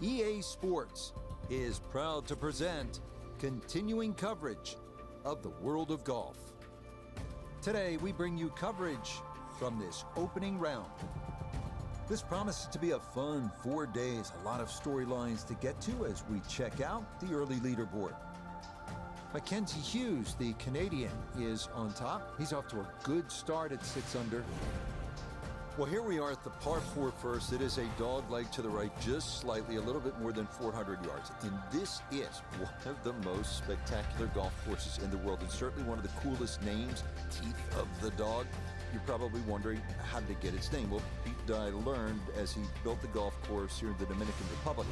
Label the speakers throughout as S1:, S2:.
S1: EA Sports is proud to present continuing coverage of the world of golf. Today, we bring you coverage from this opening round. This promises to be a fun 4 days, a lot of storylines to get to as we check out the early leaderboard. Mackenzie Hughes, the Canadian, is on top. He's off to a good start at 6 under. Well, here we are at the par 4 first. It is a dog leg to the right, just slightly, a little bit more than 400 yards. And this is one of the most spectacular golf courses in the world, and certainly one of the coolest names, Teeth of the Dog. You're probably wondering, how did it get its name? Well, Pete Dye learned as he built the golf course here in the Dominican Republic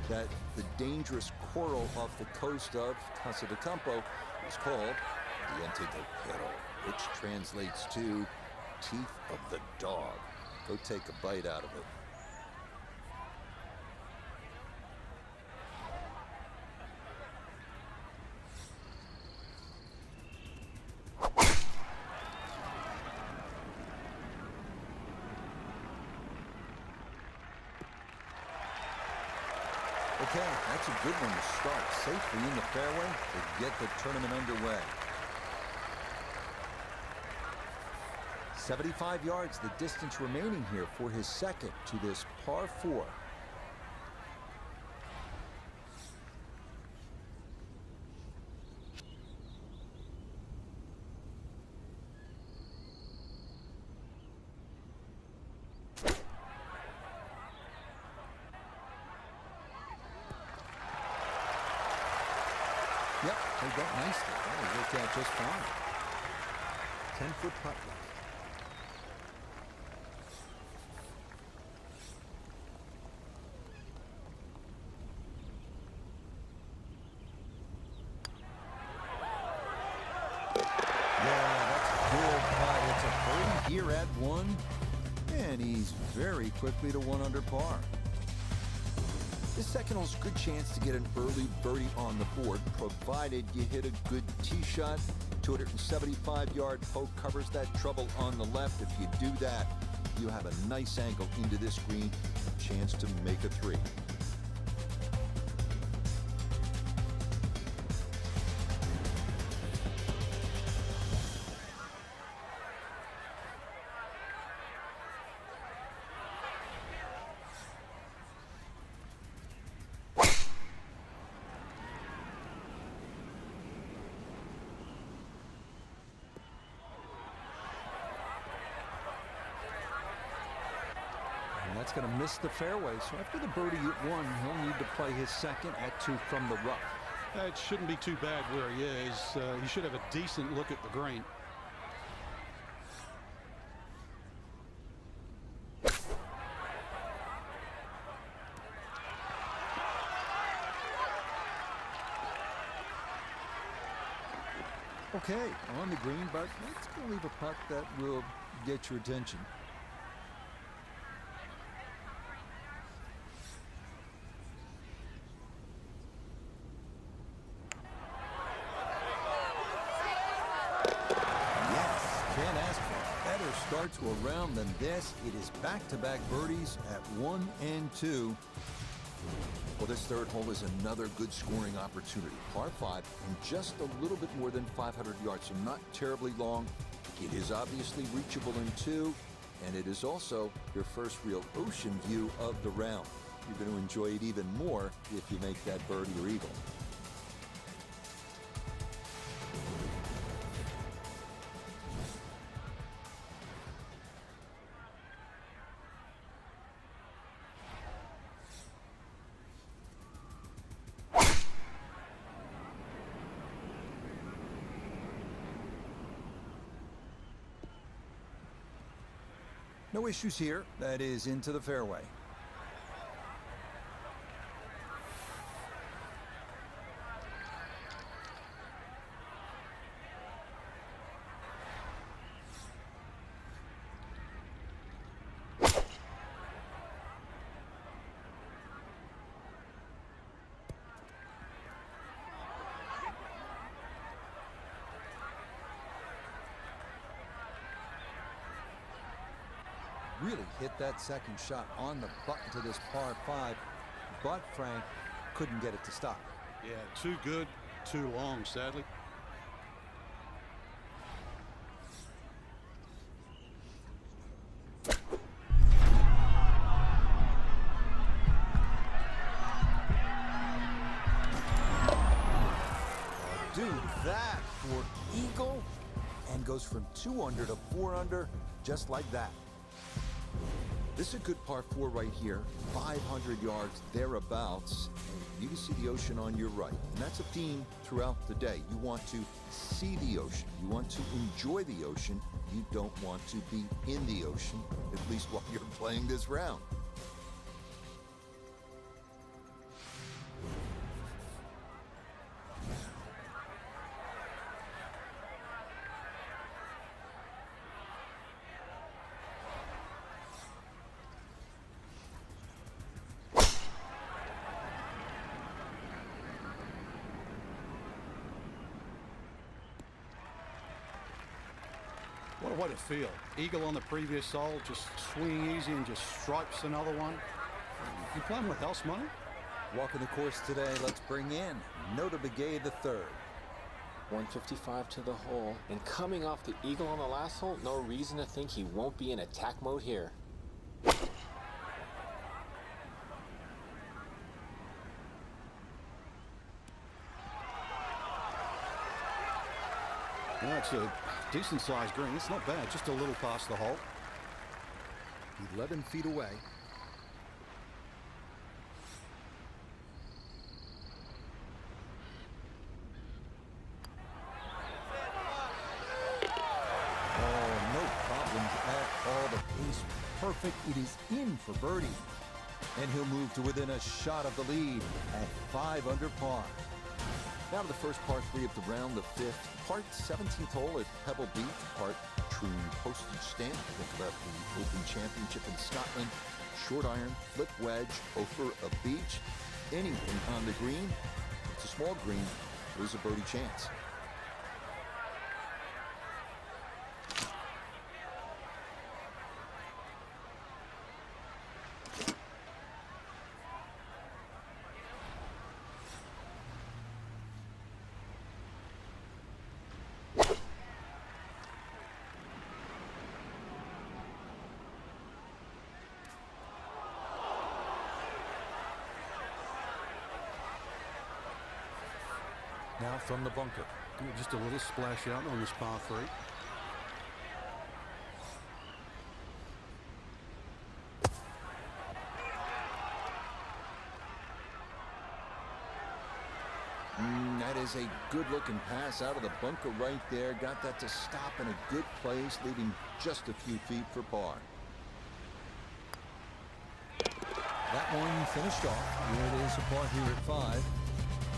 S1: that the dangerous coral off the coast of Casa de Campo is called Diente del Perro, which translates to Teeth of the Dog. Go take a bite out of it. Okay, that's a good one to start. Safely in the fairway to get the tournament underway. 75 yards, the distance remaining here for his second to this par 4. Yep, they got nicely. That'll work out just fine. 10-foot putt left. Here at 1, and he's very quickly to 1 under par. This second hole's a good chance to get an early birdie on the board, provided you hit a good tee shot. 275-yard poke covers that trouble on the left. If you do that, you have a nice angle into this green, a chance to make a 3. That's going to miss the fairway. So after the birdie at 1, he'll need to play his second at 2 from the rough.
S2: It shouldn't be too bad where he is. He should have a decent look at the green.
S1: Okay, on the green, but it's going to leave a putt that will get your attention. Start to a round than this. It is back-to-back birdies at 1 and 2. Well, this third hole is another good scoring opportunity. Par 5 and just a little bit more than 500 yards, so not terribly long. It is obviously reachable in 2, and it is also your first real ocean view of the round. You're going to enjoy it even more if you make that birdie or eagle. No issues here. That is into the fairway. Really hit that second shot on the button to this par 5. but Frank couldn't get it to stop.
S2: Yeah, too good, too long, sadly.
S1: Do that for eagle, and goes from 2 under to 4 under, just like that. This is a good par 4 right here, 500 yards thereabouts. And you can see the ocean on your right, and that's a theme throughout the day. You want to see the ocean. You want to enjoy the ocean. You don't want to be in the ocean, at least while you're playing this round.
S2: What a way to feel. Eagle on the previous hole, just swinging easy and just stripes another one. You playing with house money?
S1: Walking the course today, let's bring in Nota Begay III.
S3: 155 to the hole, and coming off the eagle on the last hole, no reason to think he won't be in attack mode here.
S2: Well, it's a decent-sized green. It's not bad, just a little past the hole.
S1: 11 feet away. Oh, no problems at all. The pace perfect. It is in for birdie. And he'll move to within a shot of the lead at 5 under par. Now to the first par 3 of the round, the 5th. Part 17th hole at Pebble Beach. Part true postage stamp. Think about the Open Championship in Scotland. Short iron, flip wedge, over a beach. Anything on the green. It's a small green. There's a birdie chance. Now from the bunker.
S2: Just a little splash out on this par 3.
S1: That is a good-looking pass out of the bunker right there. Got that to stop in a good place, leaving just a few feet for par. That one finished off. Here it is, a par here at 5.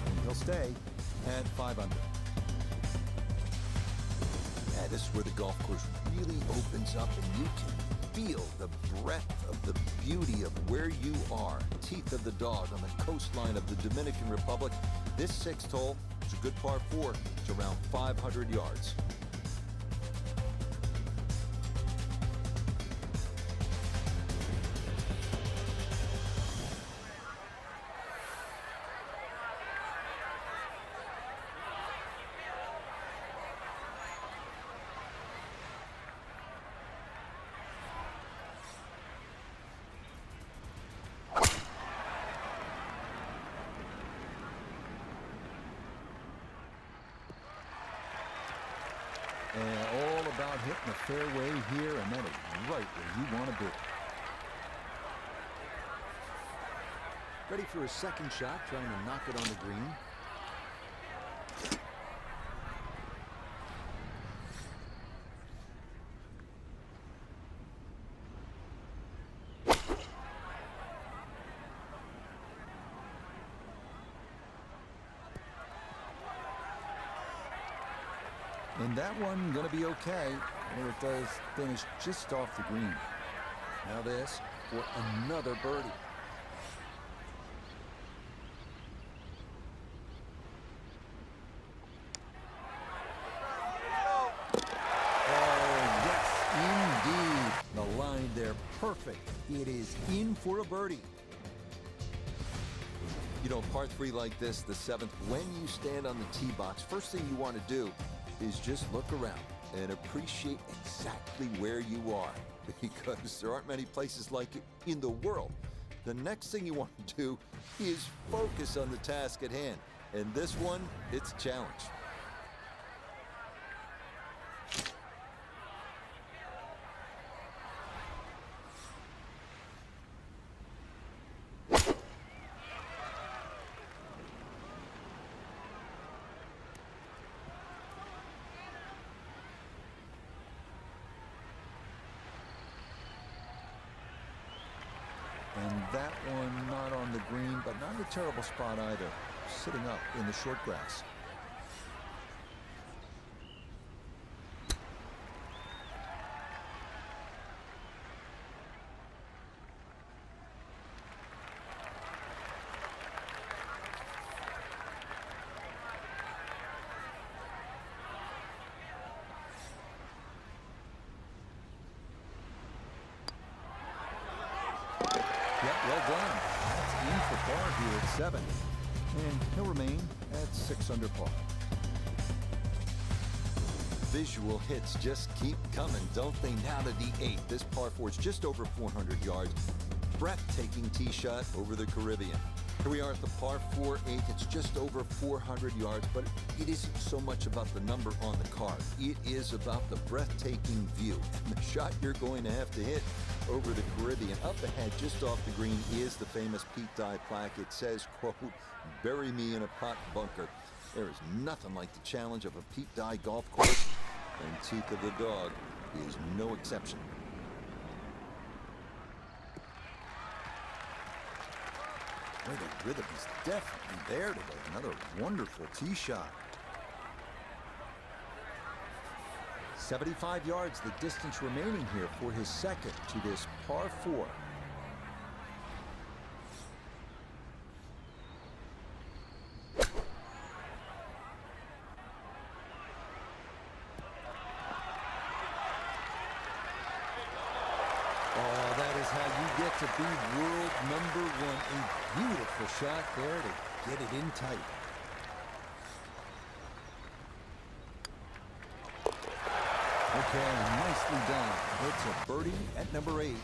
S1: And he'll stay at 5 under. Yeah, this is where the golf course really opens up, and you can feel the breadth of the beauty of where you are. Teeth of the dog on the coastline of the Dominican Republic. This 6th hole is a good par 4. It's around 500 yards. And all about hitting the fairway here, and that is right where you want to be. Ready for a second shot, trying to knock it on the green. And that one going to be okay. Well, it does finish just off the green. Now this for another birdie. Oh, yes, indeed. The line there, perfect. It is in for a birdie. You know, par 3 like this, the 7th, when you stand on the tee box, first thing you want to do is just look around and appreciate exactly where you are, because there aren't many places like it in the world. The next thing you want to do is focus on the task at hand. And this one, it's a challenge. And that one not on the green, but not in a terrible spot either. Sitting up in the short grass. Well done. That's in for par here at 7. And he'll remain at 6 under par. Visual hits just keep coming, don't they? Now to the 8th. This par 4 is just over 400 yards. Breathtaking tee shot over the Caribbean. Here we are at the par 4 8th. It's just over 400 yards, but it isn't so much about the number on the card. It is about the breathtaking view and the shot you're going to have to hit over the Caribbean. Up ahead, just off the green, is the famous Pete Dye plaque. It says, quote, "Bury me in a pot bunker." There is nothing like the challenge of a Pete Dye golf course, and Teeth of the Dog is no exception. Boy, the rhythm is definitely there today. Another wonderful tee shot. 75 yards, the distance remaining here for his second to this par 4. Oh, that is how you get to be world #1. A beautiful shot there to get it in tight. Okay, nicely done. It's a birdie at number 8.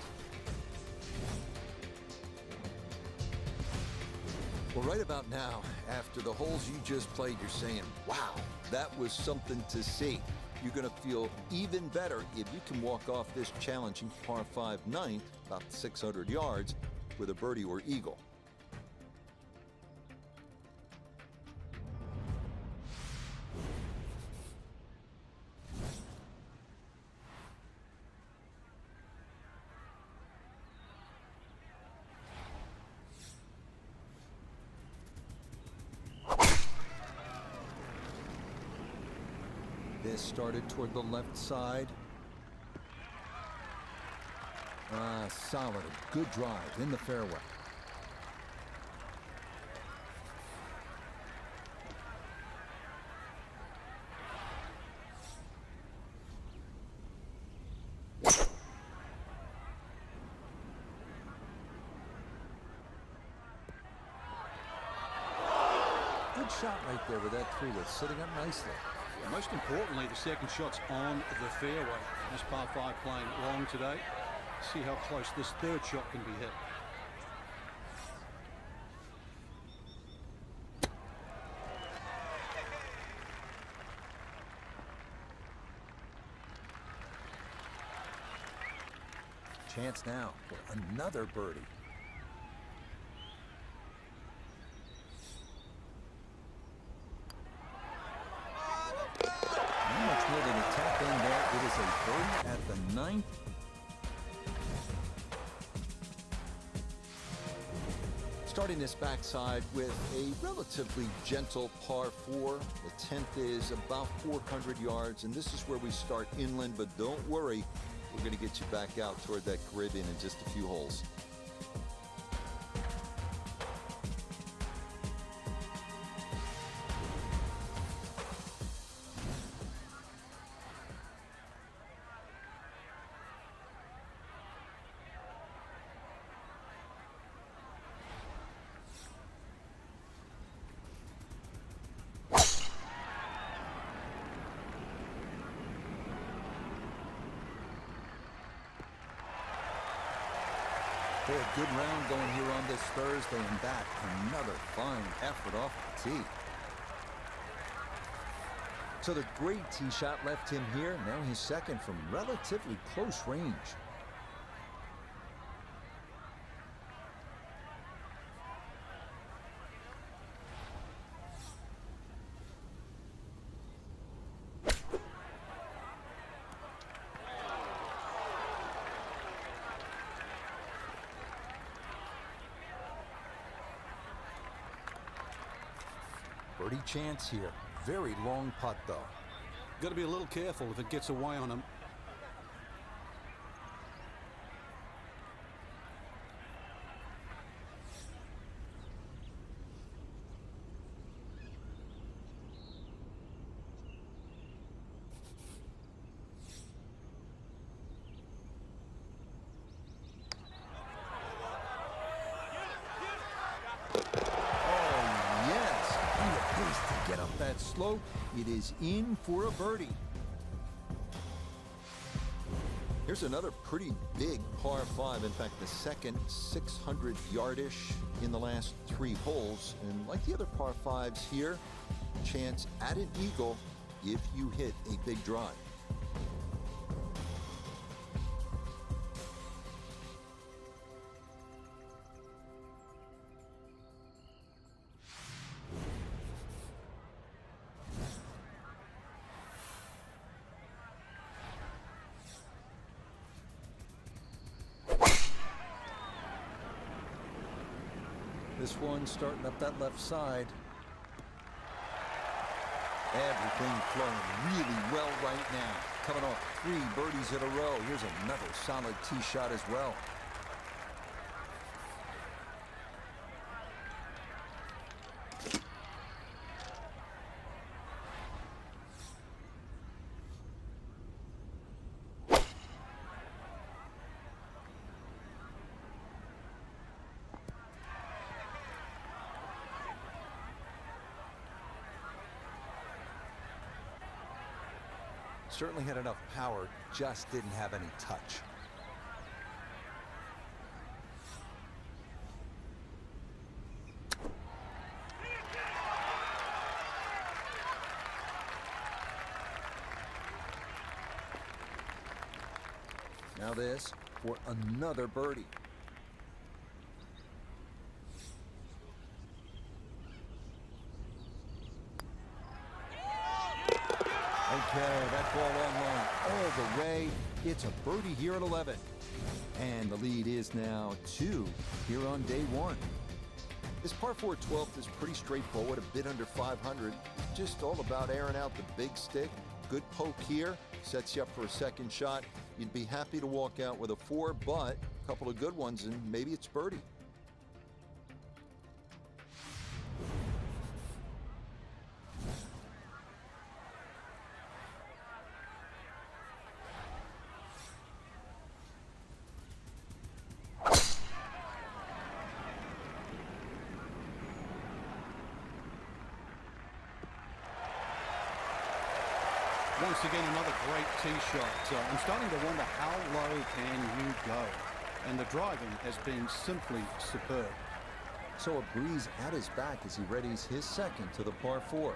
S1: Well, right about now, after the holes you just played, you're saying, wow, that was something to see. You're going to feel even better if you can walk off this challenging par 5 9th, about 600 yards, with a birdie or eagle. This started toward the left side. Solid, a good drive in the fairway. Good shot right there with that 3-wood, sitting up nicely.
S2: Most importantly, the second shot's on the fairway. This par 5 playing long today. See how close this third shot can be hit.
S1: Chance now for another birdie. Not much more than a tap in there. It is a birdie at the 9th. Starting this backside with a relatively gentle par 4. The 10th is about 400 yards, and this is where we start inland, but don't worry, we're going to get you back out toward that Caribbean in just a few holes. They had a good round going here on this Thursday, and that another fine effort off the tee. So the great tee shot left him here. Now his second from relatively close range. Birdie chance here. Very long putt, though.
S2: Got to be a little careful if it gets away on him.
S1: Get up that slope. It is in for a birdie. Here's another pretty big par 5. In fact, the second 600-yardish in the last 3 holes. And like the other par 5s here, chance at an eagle if you hit a big drive. This one starting up that left side. Everything flowing really well right now. Coming off 3 birdies in a row. Here's another solid tee shot as well. Certainly had enough power, just didn't have any touch. Now this for another birdie. Okay, that ball online all the way. It's a birdie here at 11. And the lead is now 2 here on day 1. This par 4 12th is pretty straightforward, a bit under 500. Just all about airing out the big stick. Good poke here, sets you up for a second shot. You'd be happy to walk out with a 4, but a couple of good ones and maybe it's birdie.
S2: Once again, another great tee shot. I'm starting to wonder how low can you go? And the driving has been simply superb.
S1: So a breeze at his back as he readies his second to the par 4.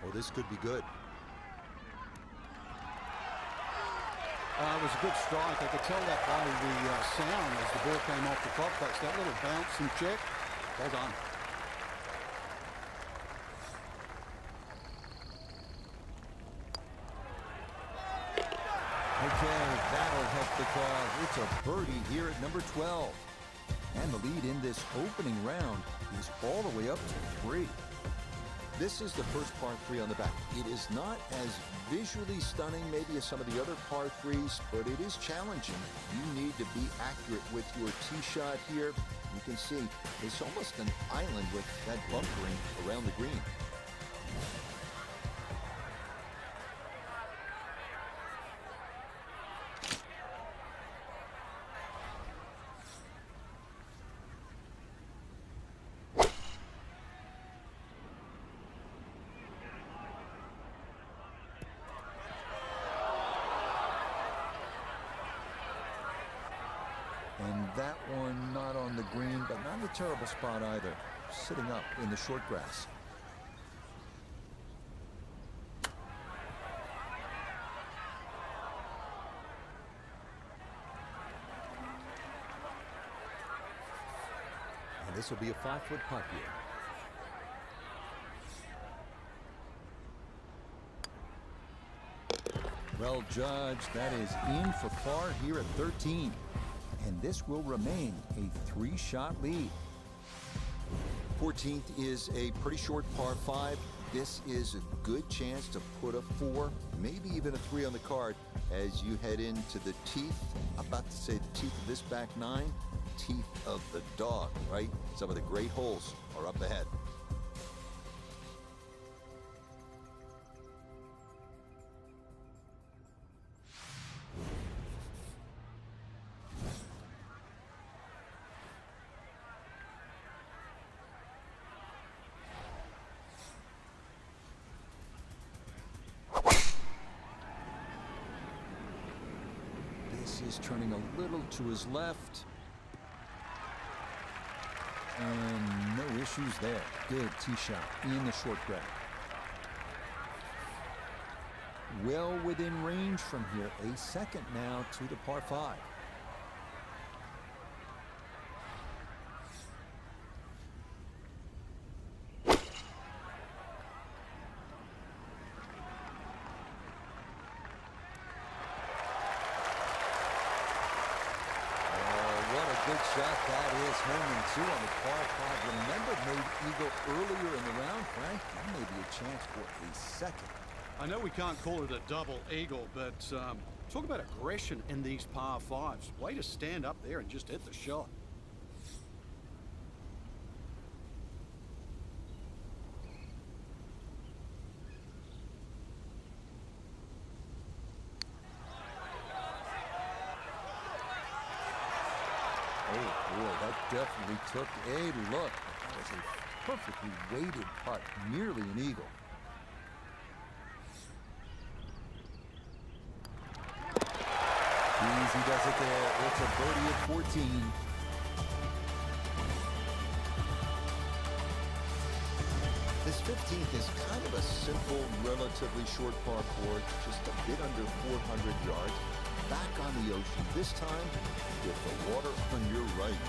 S1: Oh, this could be good.
S2: It was a good strike. I could tell that by the sound as the ball came off the top. That's that little bounce and check. Well done.
S1: Okay, that'll help the cause. It's a birdie here at number 12. And the lead in this opening round is all the way up to 3. This is the first par 3 on the back. It is not as visually stunning maybe as some of the other par 3s, but it is challenging. You need to be accurate with your tee shot here. You can see it's almost an island with that bunkering around the green. And that one not on the green, but not in a terrible spot either. Sitting up in the short grass. And this will be a 5-foot putt here. Well judged. That is in for par here at 13. And this will remain a 3-shot lead. 14th is a pretty short par 5. This is a good chance to put a 4, maybe even a 3 on the card as you head into the teeth. I'm about to say the teeth of this back 9, teeth of the dog, right? Some of the great holes are up ahead. Is turning a little to his left. And no issues there. Good tee shot in the short grass. Well within range from here. A second now to the par 5. Good shot. That is home and 2 on the par 5. Remember, made eagle earlier in the round, Frank. That may be a chance for a second.
S2: I know we can't call it a double eagle, but talk about aggression in these par 5s. Way to stand up there and just hit the shot.
S1: Oh, boy, that definitely took a look. That was a perfectly weighted putt, nearly an eagle. Easy does it there. It's a birdie at 14. This 15th is kind of a simple, relatively short par 4, just a bit under 400 yards. Back on the ocean, this time with the water on your right.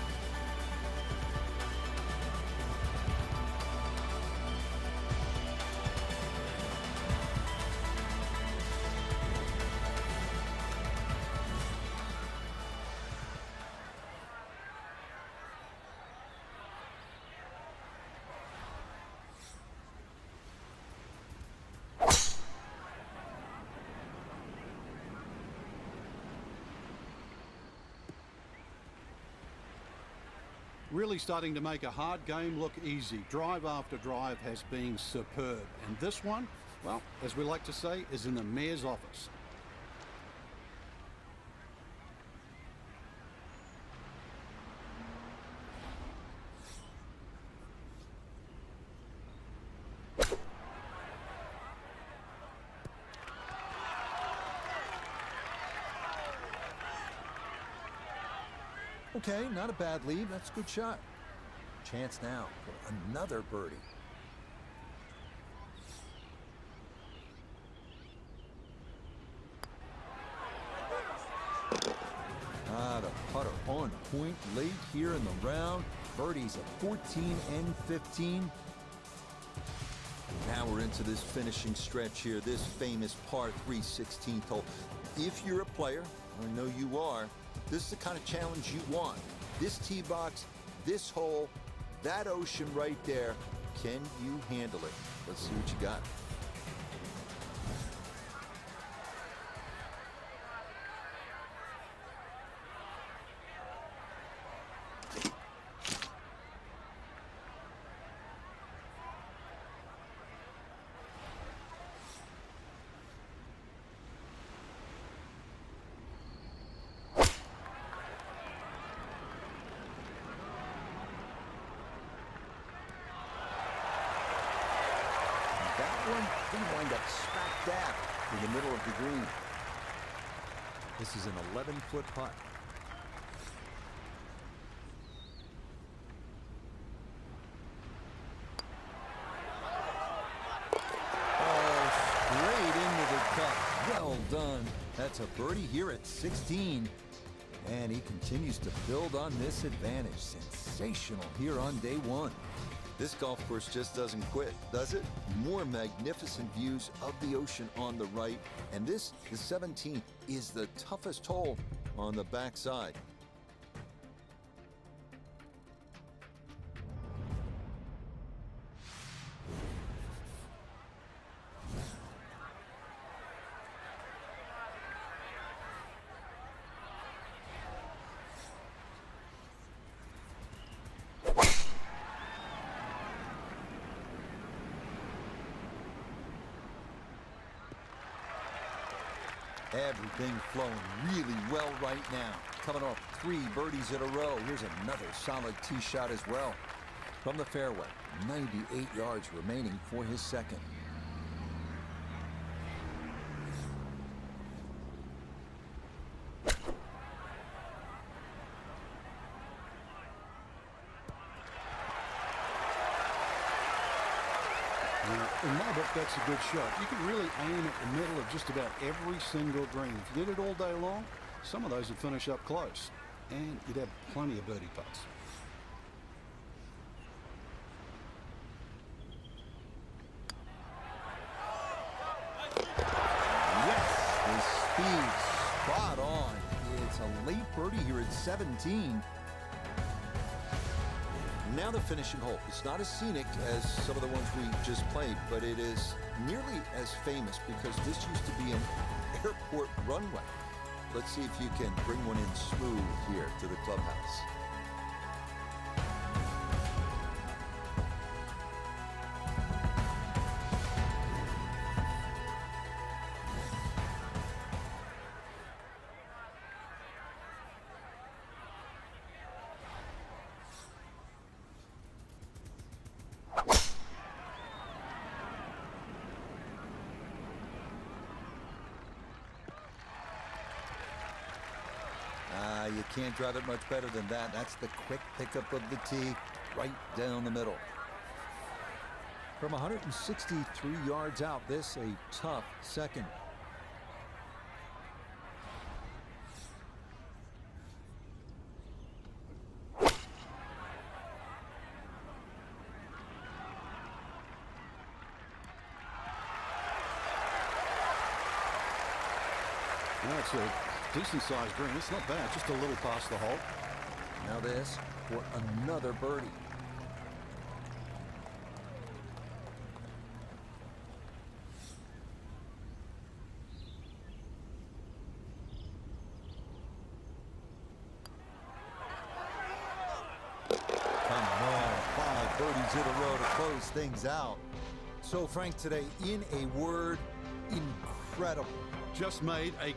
S2: Really starting to make a hard game look easy. Drive after drive has been superb. And this one, well, as we like to say, is in the mayor's office.
S1: Okay, not a bad lead. That's a good shot. Chance now for another birdie. The putter on point late here in the round. Birdies at 14 and 15. Now we're into this finishing stretch here, this famous par 3 16th hole. If you're a player, I know you are, this is the kind of challenge you want. This tee box, this hole, that ocean right there. Can you handle it? Let's see what you got. Didn't wind up smack dab in the middle of the green. This is an 11-foot putt. That's a birdie here at 16. And he continues to build on this advantage. Sensational here on day one.
S4: This golf course just doesn't quit, does it? More magnificent views of the ocean on the right. And this, the 17th, is the toughest hole on the backside.
S1: Everything flowing really well right now. Coming off 3 birdies in a row. Here's another solid tee shot as well. From the fairway, 98 yards remaining for his second.
S2: In my book, that's a good shot. You can really aim at the middle of just about every single green. If you did it all day long, some of those would finish up close. And you'd have plenty of birdie putts.
S1: Yes, the speed spot on. It's a late birdie here at 17.
S4: Now the finishing hole. It's not as scenic as some of the ones we just played, but it is nearly as famous because this used to be an airport runway. Let's see if you can bring one in smooth here to the clubhouse.
S1: You can't drive it much better than that. That's the quick pickup of the tee right down the middle. From 163 yards out, this a tough second.
S2: That's a decent-sized green. It's not bad, just a little past the hole.
S1: Now this for another birdie. Come on, 5 birdies in a row to close things out. So Frank, today, in a word, incredible.
S2: Just made a